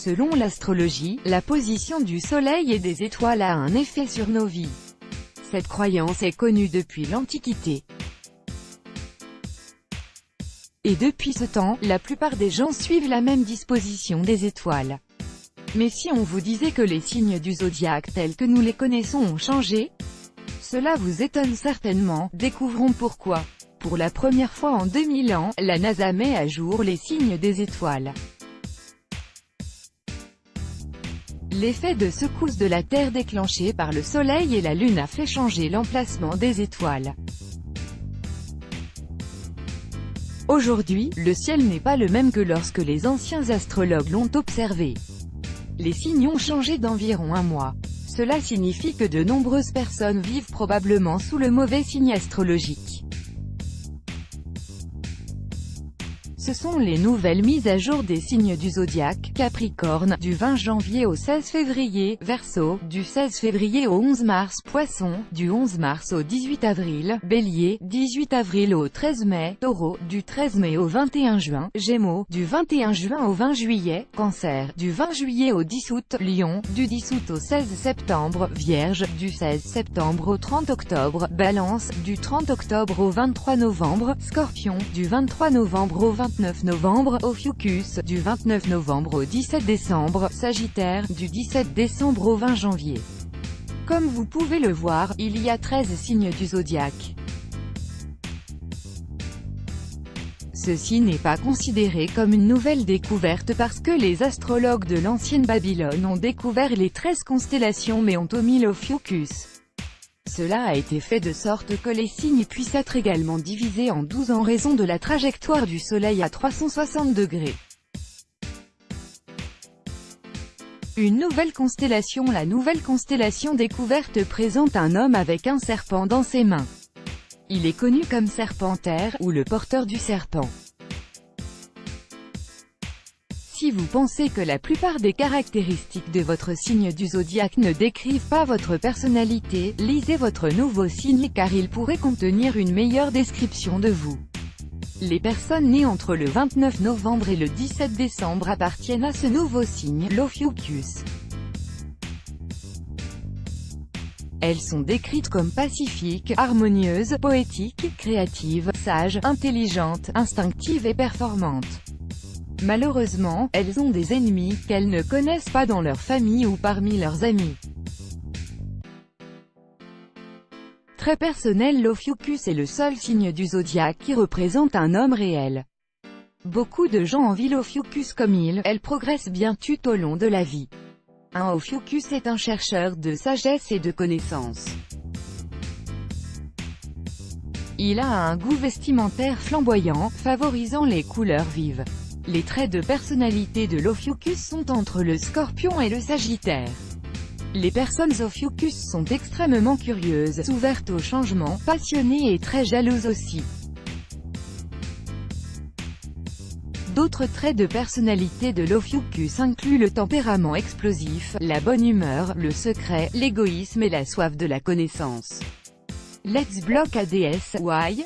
Selon l'astrologie, la position du Soleil et des étoiles a un effet sur nos vies. Cette croyance est connue depuis l'Antiquité. Et depuis ce temps, la plupart des gens suivent la même disposition des étoiles. Mais si on vous disait que les signes du zodiaque tels que nous les connaissons ont changé? Cela vous étonne certainement, découvrons pourquoi. Pour la première fois en 2000 ans, la NASA met à jour les signes des étoiles. L'effet de secousse de la Terre déclenché par le Soleil et la Lune a fait changer l'emplacement des étoiles. Aujourd'hui, le ciel n'est pas le même que lorsque les anciens astrologues l'ont observé. Les signes ont changé d'environ un mois. Cela signifie que de nombreuses personnes vivent probablement sous le mauvais signe astrologique. Ce sont les nouvelles mises à jour des signes du zodiaque: Capricorne, du 20 janvier au 16 février, Verseau, du 16 février au 11 mars, Poisson, du 11 mars au 18 avril, Bélier, 18 avril au 13 mai, Taureau, du 13 mai au 21 juin, Gémeaux, du 21 juin au 20 juillet, Cancer, du 20 juillet au 10 août, Lion, du 10 août au 16 septembre, Vierge, du 16 septembre au 30 octobre, Balance, du 30 octobre au 23 novembre, Scorpion, du 23 novembre au 29 novembre, Ophiuchus, du 29 novembre au 17 décembre, Sagittaire, du 17 décembre au 20 janvier. Comme vous pouvez le voir, il y a 13 signes du zodiaque. Ceci n'est pas considéré comme une nouvelle découverte parce que les astrologues de l'ancienne Babylone ont découvert les 13 constellations mais ont omis l'Ophiuchus. Cela a été fait de sorte que les signes puissent être également divisés en 12 en raison de la trajectoire du Soleil à 360 degrés. Une nouvelle constellation. La nouvelle constellation découverte présente un homme avec un serpent dans ses mains. Il est connu comme Serpentaire, ou le porteur du serpent. Si vous pensez que la plupart des caractéristiques de votre signe du zodiaque ne décrivent pas votre personnalité, lisez votre nouveau signe car il pourrait contenir une meilleure description de vous. Les personnes nées entre le 29 novembre et le 17 décembre appartiennent à ce nouveau signe, l'Ophiuchus. Elles sont décrites comme pacifiques, harmonieuses, poétiques, créatives, sages, intelligentes, instinctives et performantes. Malheureusement, elles ont des ennemis, qu'elles ne connaissent pas dans leur famille ou parmi leurs amis. Très personnel, l'Ophiuchus est le seul signe du zodiaque qui représente un homme réel. Beaucoup de gens envient l'Ophiuchus comme elle progresse bien tout au long de la vie. Un Ophiuchus est un chercheur de sagesse et de connaissances. Il a un goût vestimentaire flamboyant, favorisant les couleurs vives. Les traits de personnalité de l'Ophiuchus sont entre le Scorpion et le Sagittaire. Les personnes Ophiuchus sont extrêmement curieuses, ouvertes au changement, passionnées et très jalouses aussi. D'autres traits de personnalité de l'Ophiuchus incluent le tempérament explosif, la bonne humeur, le secret, l'égoïsme et la soif de la connaissance. Let's block ADS, why?